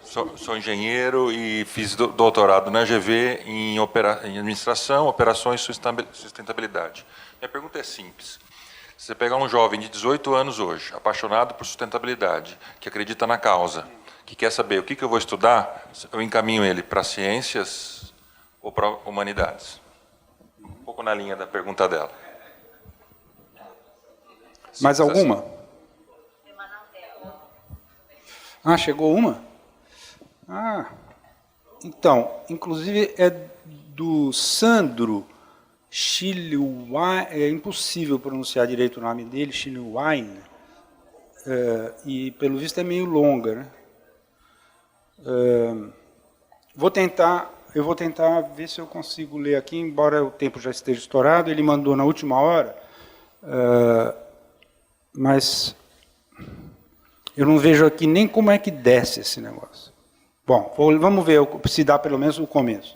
Sou engenheiro e fiz doutorado na GV em administração, operações e sustentabilidade. Minha pergunta é simples. Se você pegar um jovem de 18 anos hoje, apaixonado por sustentabilidade, que acredita na causa, que quer saber o que eu vou estudar, eu encaminho ele para ciências ou para humanidades? Um pouco na linha da pergunta dela. Mais alguma? Ah, chegou uma? Ah, então, inclusive é do Sandro Schillwein, é impossível pronunciar direito o nome dele, Schillwein, e pelo visto é meio longa, né? Eu vou tentar ver se eu consigo ler aqui, embora o tempo já esteja estourado, ele mandou na última hora, mas eu não vejo aqui nem como é que desce esse negócio. Bom, vamos ver se dá pelo menos o começo.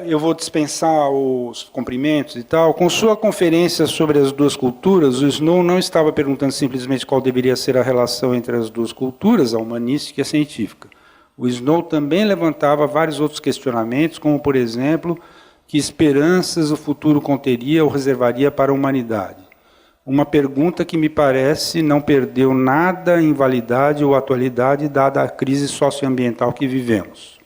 Eu vou dispensar os cumprimentos e tal. Com sua conferência sobre as duas culturas, o Snow não estava perguntando simplesmente qual deveria ser a relação entre as duas culturas, a humanística e a científica. O Snow também levantava vários outros questionamentos, como, por exemplo, que esperanças o futuro conteria ou reservaria para a humanidade. Uma pergunta que me parece não perdeu nada em validade ou atualidade, dada a crise socioambiental que vivemos.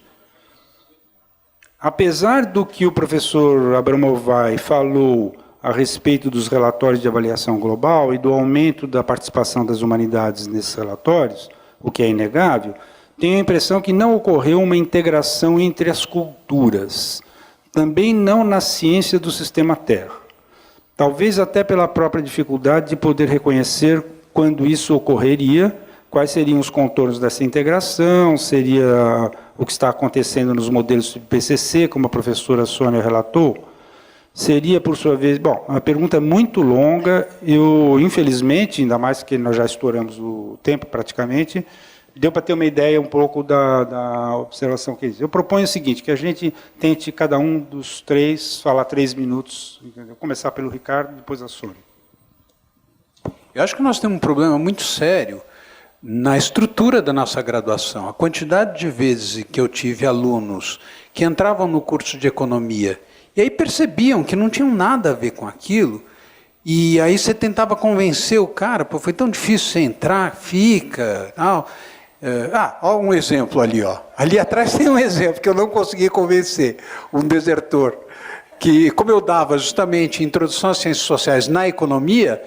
Apesar do que o professor Abramovay falou a respeito dos relatórios de avaliação global e do aumento da participação das humanidades nesses relatórios, o que é inegável, tenho a impressão que não ocorreu uma integração entre as culturas, também não na ciência do sistema Terra. Talvez até pela própria dificuldade de poder reconhecer quando isso ocorreria, quais seriam os contornos dessa integração, seria o que está acontecendo nos modelos de PCC, como a professora Sônia relatou, seria, por sua vez... Bom, uma pergunta muito longa, eu, infelizmente, ainda mais que nós já estouramos o tempo praticamente, deu para ter uma ideia um pouco da observação que eles. Eu proponho o seguinte, que a gente tente, cada um dos três, falar 3 minutos, entendeu? Começar pelo Ricardo, depois a Sônia. Eu acho que nós temos um problema muito sério na estrutura da nossa graduação. A quantidade de vezes que eu tive alunos que entravam no curso de economia e aí percebiam que não tinham nada a ver com aquilo, e aí você tentava convencer o cara, pô, foi tão difícil você entrar, fica, tal. Ó um exemplo ali, ó. Ali atrás tem um exemplo que eu não consegui convencer, um desertor, que, como eu dava justamente introdução às ciências sociais na economia,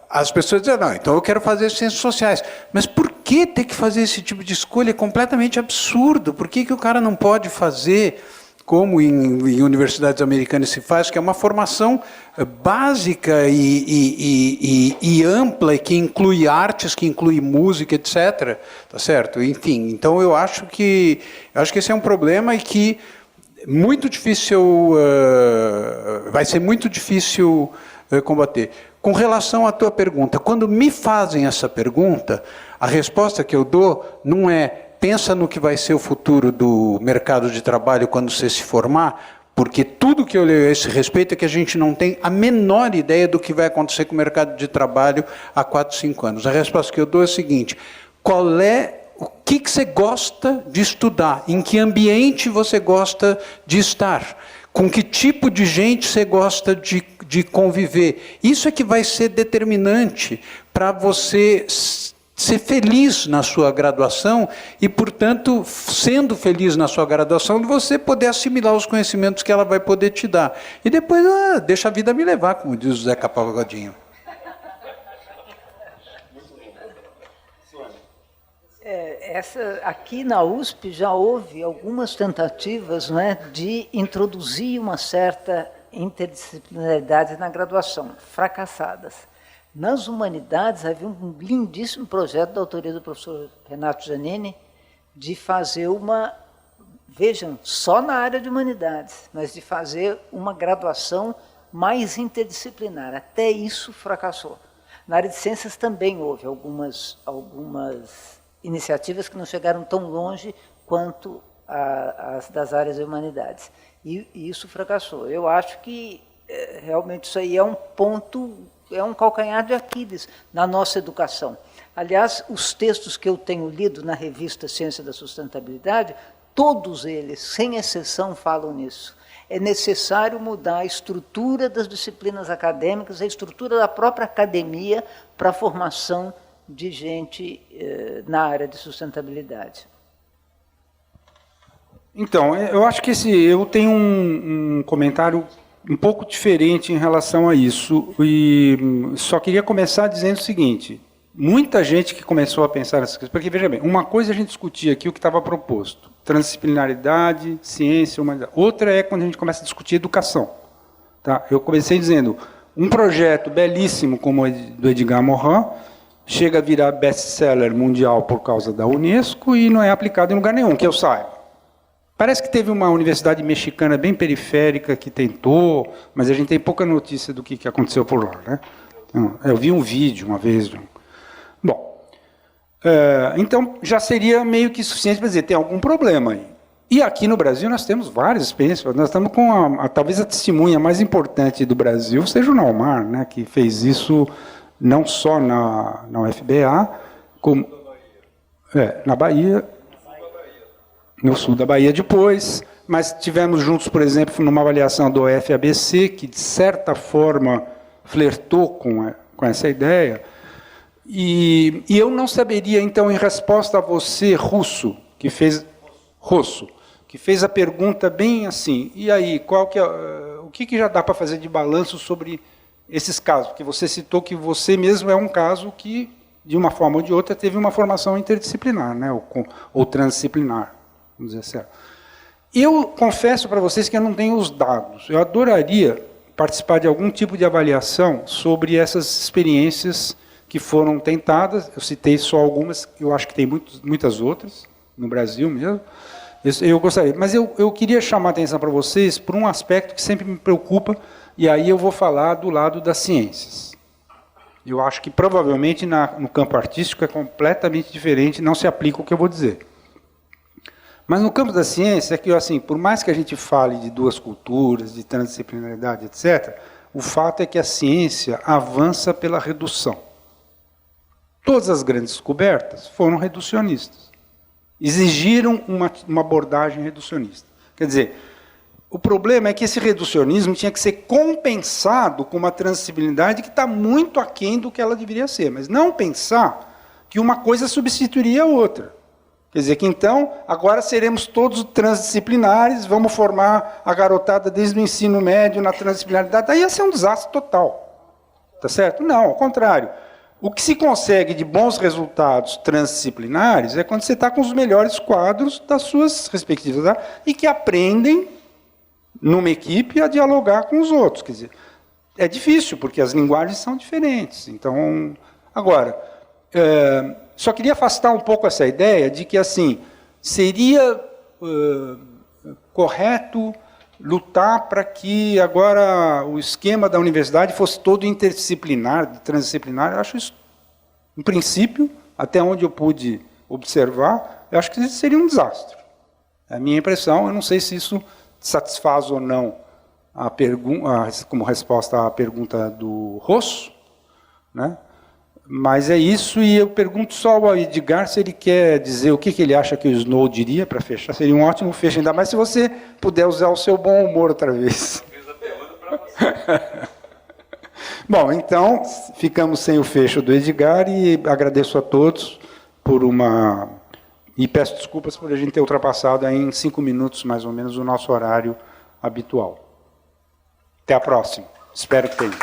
as pessoas diziam, não, então eu quero fazer ciências sociais. Mas por que ter que fazer esse tipo de escolha? É completamente absurdo. Por que o cara não pode fazer, como em universidades americanas se faz, que é uma formação básica e ampla, que inclui artes, que inclui música, etc. Tá certo? Enfim, então eu acho que esse é um problema e que muito difícil, vai ser muito difícil combater. Com relação à tua pergunta, quando me fazem essa pergunta, a resposta que eu dou não é pensa no que vai ser o futuro do mercado de trabalho quando você se formar, porque tudo que eu leio a esse respeito é que a gente não tem a menor ideia do que vai acontecer com o mercado de trabalho há 4, 5 anos. A resposta que eu dou é a seguinte, o que você gosta de estudar? Em que ambiente você gosta de estar? Com que tipo de gente você gosta de conviver? Isso é que vai ser determinante para você ser feliz na sua graduação e, portanto, sendo feliz na sua graduação, você poder assimilar os conhecimentos que ela vai poder te dar. E depois, deixa a vida me levar, como diz o Zeca Pagodinho. Aqui na USP já houve algumas tentativas, né, de introduzir uma certa interdisciplinaridade na graduação, fracassadas. Nas humanidades havia um lindíssimo projeto da autoria do professor Renato Giannini de fazer vejam, só na área de humanidades, mas de fazer uma graduação mais interdisciplinar. Até isso fracassou. Na área de ciências também houve algumas iniciativas que não chegaram tão longe quanto as das áreas de humanidades. E isso fracassou. Eu acho que realmente isso aí é um ponto, é um calcanhar de Aquiles na nossa educação. Aliás, os textos que eu tenho lido na revista Ciência da Sustentabilidade, todos eles, sem exceção, falam nisso. É necessário mudar a estrutura das disciplinas acadêmicas, a estrutura da própria academia para a formação de gente na área de sustentabilidade. Então, eu acho que eu tenho um comentário um pouco diferente em relação a isso. E só queria começar dizendo o seguinte: muita gente que começou a pensar nessas coisas, porque, veja bem, uma coisa é a gente discutir aqui o que estava proposto, transdisciplinaridade, ciência, humanidade. Outra é quando a gente começa a discutir educação. Tá? Eu comecei dizendo, um projeto belíssimo como o do Edgar Morin chega a virar best-seller mundial por causa da Unesco e não é aplicado em lugar nenhum, que eu saiba. Parece que teve uma universidade mexicana bem periférica que tentou, mas a gente tem pouca notícia do que aconteceu por lá. Né? Eu vi um vídeo uma vez. Bom, então já seria meio que suficiente para dizer, tem algum problema aí. E aqui no Brasil nós temos várias experiências. Nós estamos com talvez a testemunha mais importante do Brasil, seja o Naumar, né, que fez isso não só na UFBA, como na Bahia, no sul da Bahia depois, mas tivemos juntos, por exemplo, numa avaliação do FABC, que de certa forma flertou com essa ideia. E eu não saberia, então, em resposta a você, Russo, que fez a pergunta bem assim, e aí, o que já dá para fazer de balanço sobre esses casos? Porque você citou que você mesmo é um caso que, de uma forma ou de outra, teve uma formação interdisciplinar, né, ou transdisciplinar, vamos dizer assim. Eu confesso para vocês que eu não tenho os dados. Eu adoraria participar de algum tipo de avaliação sobre essas experiências que foram tentadas. Eu citei só algumas, eu acho que tem muitas outras, no Brasil mesmo. Eu gostaria, mas eu queria chamar a atenção para vocês por um aspecto que sempre me preocupa, e aí eu vou falar do lado das ciências. Eu acho que provavelmente no campo artístico é completamente diferente, não se aplica o que eu vou dizer. Mas no campo da ciência, é que, assim, por mais que a gente fale de duas culturas, de transdisciplinaridade, etc., o fato é que a ciência avança pela redução. Todas as grandes descobertas foram reducionistas. Exigiram uma abordagem reducionista. Quer dizer, o problema é que esse reducionismo tinha que ser compensado com uma transdisciplinaridade que está muito aquém do que ela deveria ser, mas não pensar que uma coisa substituiria a outra. Quer dizer, que então, agora seremos todos transdisciplinares, vamos formar a garotada desde o ensino médio na transdisciplinaridade, aí ia ser um desastre total. Tá certo? Não, ao contrário. O que se consegue de bons resultados transdisciplinares é quando você está com os melhores quadros das suas respectivas áreas e que aprendem, numa equipe, a dialogar com os outros. Quer dizer, é difícil, porque as linguagens são diferentes. Então, agora, só queria afastar um pouco essa ideia de que, assim, seria correto lutar para que agora o esquema da universidade fosse todo interdisciplinar, transdisciplinar. Eu acho isso, em princípio, até onde eu pude observar, eu acho que isso seria um desastre. É a minha impressão, eu não sei se isso satisfaz ou não como resposta à pergunta do Rosso, né? Mas é isso, e eu pergunto só ao Edgar se ele quer dizer o que ele acha que o Snow diria para fechar. Seria um ótimo fecho, ainda mais se você puder usar o seu bom humor outra vez. Fiz a pergunta para você. Bom, então, ficamos sem o fecho do Edgar e agradeço a todos e peço desculpas por a gente ter ultrapassado aí em 5 minutos, mais ou menos, o nosso horário habitual. Até a próxima. Espero que tenha.